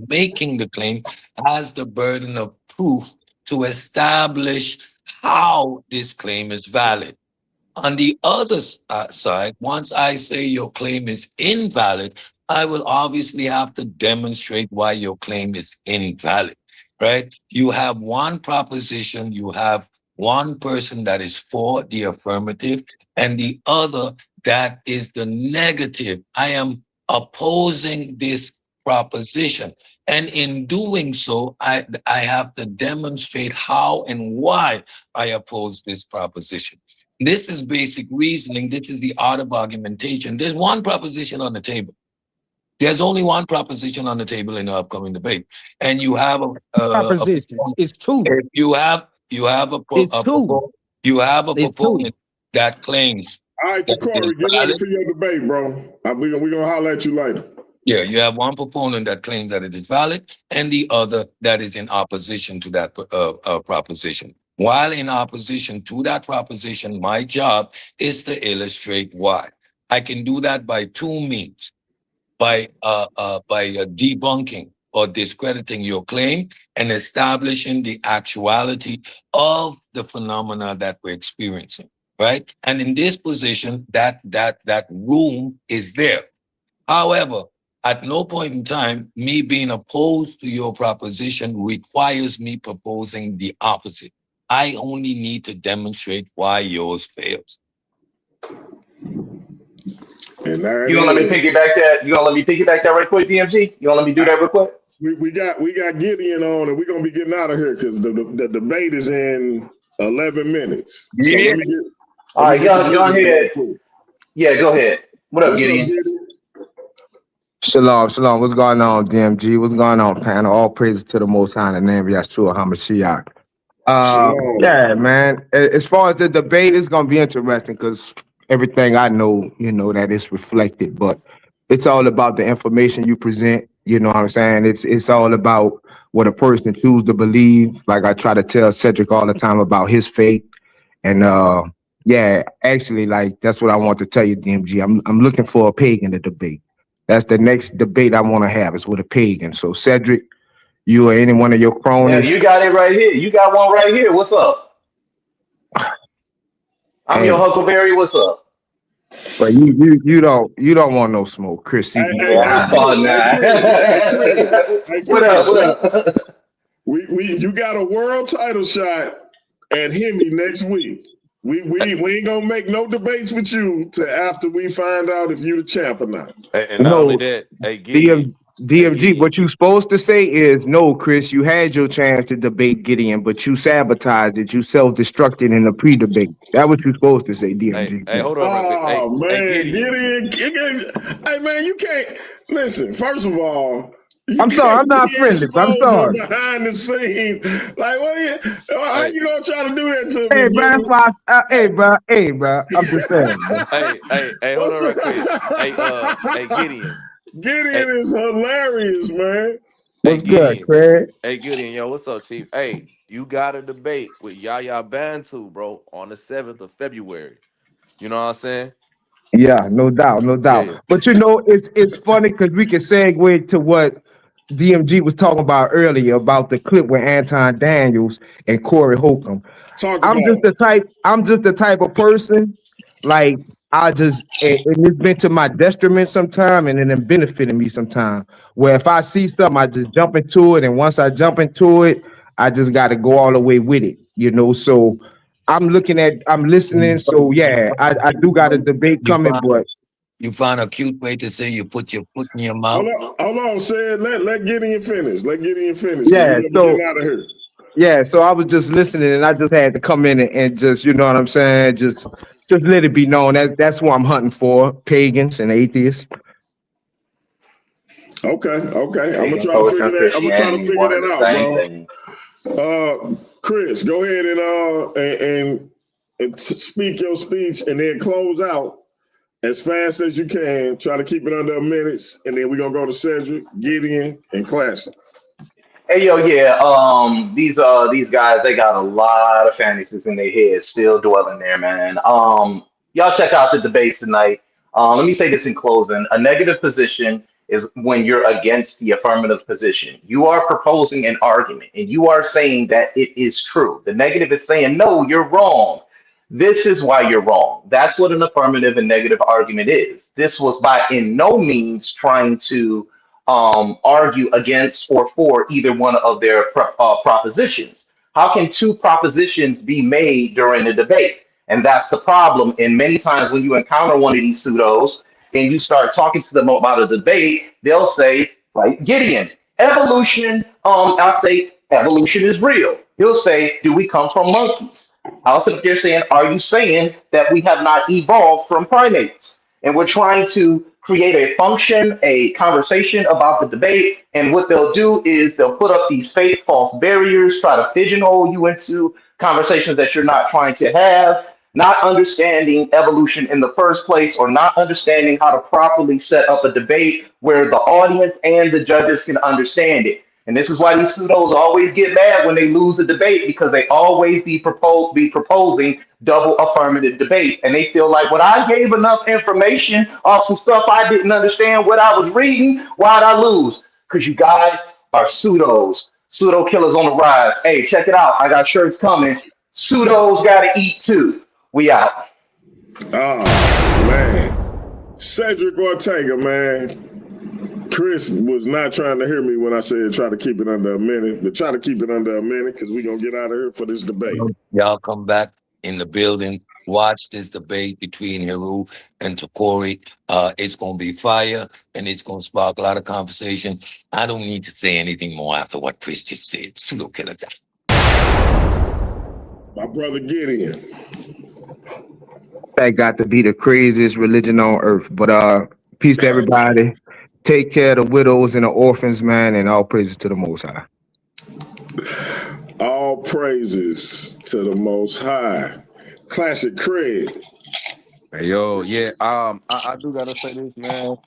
making the claim has the burden of proof to establish how this claim is valid. On the other side, once I say your claim is invalid, I will obviously have to demonstrate why your claim is invalid, right? You have one proposition, you have one person that is for the affirmative, and the other that is the negative. I am opposing this proposition. And in doing so, I have to demonstrate how and why I oppose this proposition. This is basic reasoning. This is the art of argumentation. There's one proposition on the table. There's only one proposition on the table in the upcoming debate. And you have a proposition. It's 2. If you have a proponent that claims. All right, Tacori, get ready for your debate, bro. We're gonna holler at you later. Yeah, you have one proponent that claims that it is valid and the other that is in opposition to that proposition. While in opposition to that proposition, my job is to illustrate why. I can do that by 2 means. By debunking or discrediting your claim and establishing the actuality of the phenomena that we're experiencing, right? And in this position, that room is there. However, at no point in time, me being opposed to your proposition requires me proposing the opposite. I only need to demonstrate why yours fails. And there You gonna let me piggyback that? You gonna let me piggyback that right quick, DMG? You gonna let me do that real quick? We got Gideon on, and we're gonna be getting out of here because the debate is in 11 minutes. So Yeah. All right, go ahead. Yeah, go ahead. What up, Gideon? Shalom, shalom. What's going on, DMG? What's going on, panel? All praises to the Most High in the name of Yahshua HaMashiach. Yeah, man. As far as the debate, it's gonna be interesting because everything I know, that it's reflected, but it's all about the information you present. You know what I'm saying? It's all about what a person chooses to believe. Like I try to tell Cedric all the time about his faith, and yeah, actually, like that's what I want to tell you, DMG. I'm looking for a pagan to debate. That's the next debate I want to have is with a pagan. So Cedric, you or any one of your cronies. Yeah, you got it right here. You got one right here. What's up? I'm your Huckleberry. What's up? But you don't want no smoke, Chris. What up? You got a world title shot at Hemi next week. We ain't gonna make no debates with you till after we find out if you the champ or not. And not only that, DMG, what you supposed to say is no, Chris. You had your chance to debate Gideon, but you sabotaged it. You self-destructed in the pre-debate. That's what you supposed to say, DMG. Hey, hold on. Oh man, Gideon. Hey man, you can't listen. First of all, I'm sorry, I'm not friendly. I'm sorry. Behind the scene, like how you gonna try to do that to me? Hey, bro. I'm just saying. Bro. Hey, hold on real quick. Hey, Gideon. Gideon is hilarious, man. What's good, Craig? Hey, Gideon, yo, what's up, Chief? Hey, you got a debate with Yaya Bantu, bro, on the 7th of February. You know what I'm saying? Yeah, no doubt. Yeah. But it's funny because we can segue to what DMG was talking about earlier about the clip with Anton Daniels and Corey Holcomb. I'm just the type of person, like and it's been to my detriment sometime and it benefited me sometime. Where if I see something, I just jump into it, and once I jump into it, I just got to go all the way with it, So I'm listening. So yeah, I do got a debate coming, but. You find a cute way to say you put your foot in your mouth. Hold on, Sid. Let Gideon finish. Yeah, so get out of here. Yeah, so I was just listening, and I just had to come in and just, you know what I'm saying, just let it be known that's what I'm hunting for: pagans and atheists. Okay. I'm gonna try to figure that out, bro. Chris, go ahead and speak your speech, and then close out as fast as you can. Try to keep it under a minute, and then we're gonna go to Cedric, Gideon, and Classic. Hey yo, yeah. These guys, they got a lot of fantasies in their head still dwelling there, man. Y'all check out the debate tonight. Let me say this in closing. A negative position is when you're against the affirmative position. You are proposing an argument and you are saying that it is true. The negative is saying, no, you're wrong. This is why you're wrong. That's what an affirmative and negative argument is. This was by in no means trying to argue against or for either one of their propositions. How can two propositions be made during a debate? And that's the problem. And many times when you encounter one of these pseudos and you start talking to them about a debate, they'll say, like Gideon, evolution, I'll say evolution is real. He'll say, do we come from monkeys? I'll sit there saying, are you saying that we have not evolved from primates? And we're trying to create a function, a conversation about the debate. And what they'll do is they'll put up these fake false barriers, try to pigeonhole you into conversations that you're not trying to have, not understanding evolution in the first place, or not understanding how to properly set up a debate where the audience and the judges can understand it. And this is why these pseudos always get mad when they lose a debate, because they always be proposing double affirmative debates. And they feel like, when I gave enough information off some stuff I didn't understand what I was reading, why'd I lose? Because you guys are pseudos. Pseudo killers on the rise. Hey, check it out. I got shirts coming. Pseudos gotta eat too. We out. Oh, man. Cedric Ortega, man. Chris was not trying to hear me when I said try to keep it under a minute, but try to keep it under a minute because we're going to get out of here for this debate. Y'all come back in the building. Watch this debate between Heru and Tacori. It's going to be fire, and it's going to spark a lot of conversation. I don't need to say anything more after what Chris just said. Pseudo killers. My brother Gideon. That got to be the craziest religion on earth. But peace to everybody. Take care of the widows and the orphans, man, and all praises to the Most High. All praises to the Most High. Classic Craig. Hey, yo, yeah. I do gotta say this, man.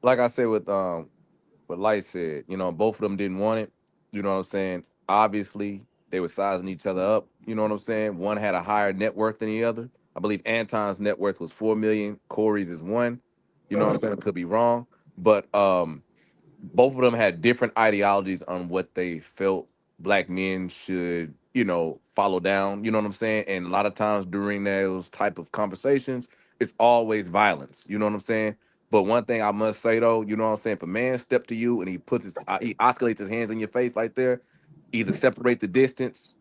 Like I said with what Light said, you know, both of them didn't want it. You know what I'm saying? Obviously, they were sizing each other up. You know what I'm saying? One had a higher net worth than the other. I believe Anton's net worth was 4 million. Corey's is 1. You know what I'm saying? I could be wrong, but both of them had different ideologies on what they felt black men should, you know, follow down. You know what I'm saying? And a lot of times during those type of conversations, it's always violence. You know what I'm saying? But one thing I must say though, you know what I'm saying? If a man step to you and he oscillates his hands in your face like there, either separate the distance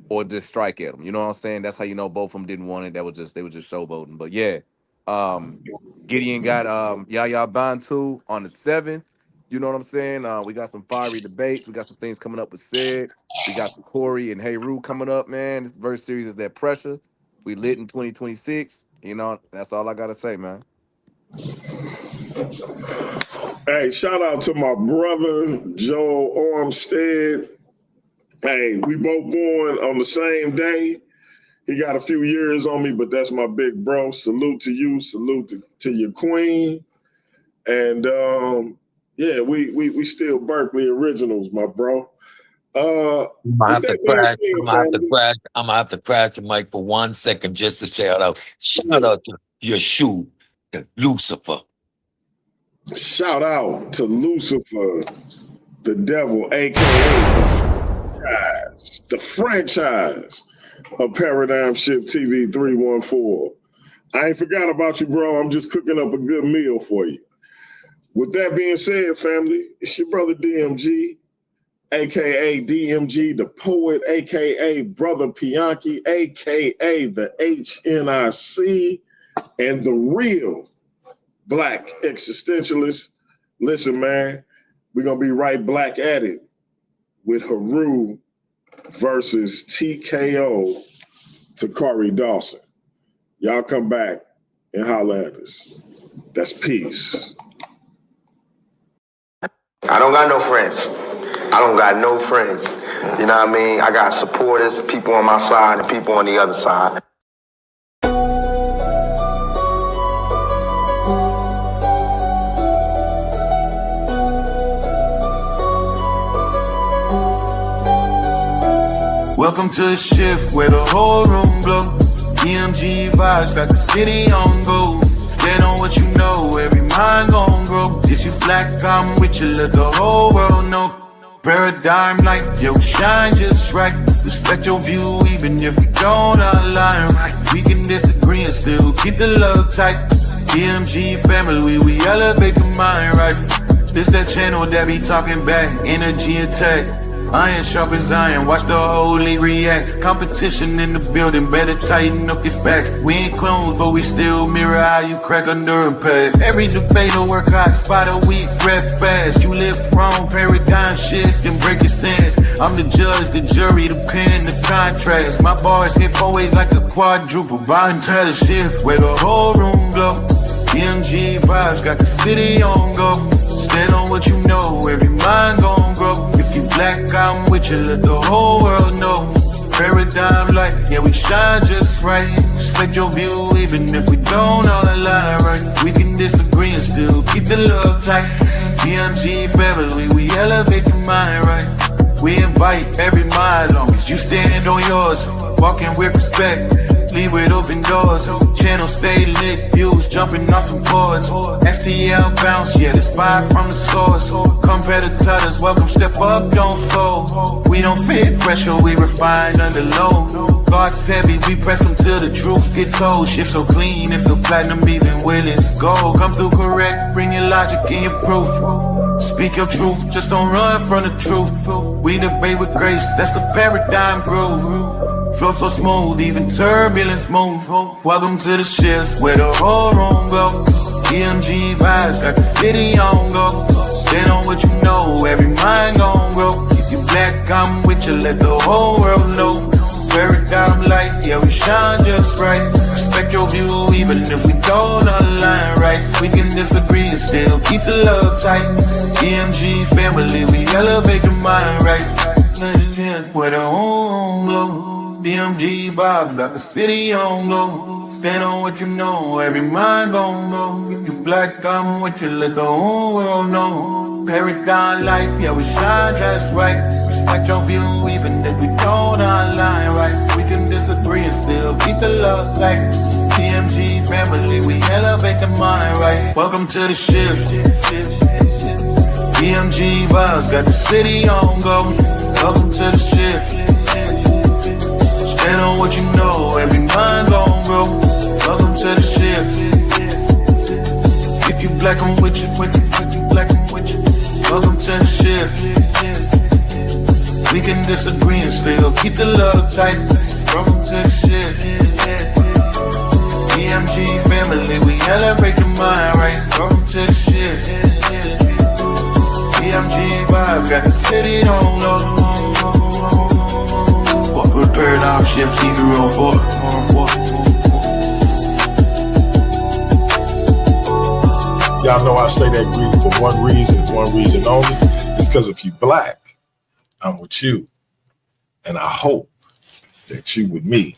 or just strike at him. You know what I'm saying? That's how you know both of them didn't want it. They were just showboating. But yeah, Gideon got Yaya Bantu on the 7th. You know what I'm saying? We got some fiery debates. We got some things coming up with Sid. We got the Corey and Heru coming up, man. This verse series is that pressure. We lit in 2026. You know, that's all I gotta say, man. Hey, shout out to my brother Joel Armstead. Hey, we both born on the same day. He got a few years on me, but that's my big bro. Salute to you. Salute to your queen. And yeah, we still Berkeley originals, my bro. I'm gonna have to crash the mic for 1 second just to shout out. Shout out to your shoe, Lucifer. Shout out to Lucifer, the devil, aka the franchise of Paradigm Shift TV 314. I ain't forgot about you, bro. I'm just cooking up a good meal for you. With that being said, family, it's your brother DMG, aka DMG, the poet, aka Brother Pianki, aka the HNIC, and the real Black existentialist. Listen, man, we're going to be right black at it with Heru versus TKO Tacori Dawson. Y'all come back and holler at us. That's peace. I don't got no friends. I don't got no friends. You know what I mean? I got supporters, people on my side and people on the other side. Welcome to the shift where the whole room glows. DMG vibes got the city on go. Stand on what you know, every mind gon' grow. This you flat, I'm with you, let the whole world know. Paradigm like, yo, shine just right. Respect your view even if we don't align right. We can disagree and still keep the love tight. DMG family, we elevate the mind right. This that channel that be talking back, energy attack. Iron sharp as iron, watch the whole league react. Competition in the building, better tighten up your facts. We ain't clones, but we still mirror how you crack under impact. Every debate will work hot, spot a week, rep fast. You live wrong, paradigm shift, and break your stance. I'm the judge, the jury, the pen, the contrast. My bars hit always like a quadruple. Buying title shift, where the whole room glow. DMG vibes got the city on go. Stand on what you know, every mind gon' grow. If you black, I'm with you, let the whole world know. Paradigm like, yeah, we shine just right. Respect your view, even if we don't all align right. We can disagree and still keep the love tight. DMG family, we elevate the mind right. We invite every mind, long as you stand on yours. Walking with respect, leave with open doors. Channel stay lit, views jumping off from boards. STL bounce, yeah, the spy from the source. Competitors, welcome, step up, don't fold. We don't fit pressure, we refine under low. Thoughts heavy, we press them till the truth get told. Shift so clean, it feel platinum even when it's gold. Come through correct, bring your logic and your proof. Speak your truth, just don't run from the truth. We debate with grace, that's the paradigm groove. Flow so smooth, even turbulence move. Welcome to the shift, where the whole room go. DMG vibes, got the city on go. Stand on what you know, every mind gon' grow. If you black, I'm with you, let the whole world know. Paradigm light, yeah, we shine just right. Respect your view, even if we don't align right. We can disagree and still keep the love tight. DMG family, we elevate the mind right. Where the home go. DMG vibes, got the city on go. Stand on what you know, every mind gon' go. If you black, I'm with you, let the whole world know. Paradigm light, yeah, we shine just right. Respect your view, even if we don't align right. We can disagree and still keep the love tight. DMG family, we elevate the mind right. Welcome to the shift. DMG vibes, got the city on go. Welcome to the shift. Stand on what you know, every mind gon' grow. Welcome to the shift. If you black, I'm with you, if you black, I'm with you. Welcome to the shift. We can disagree and still keep the love tight. Welcome to the shift. DMG family, we elevate the mind right. Welcome to the shift. DMG vibe, got the city on low. With paradigm shift, keep it real for. Y'all know I say that greeting for one reason only. It's because if you black, I'm with you. And I hope that you with me.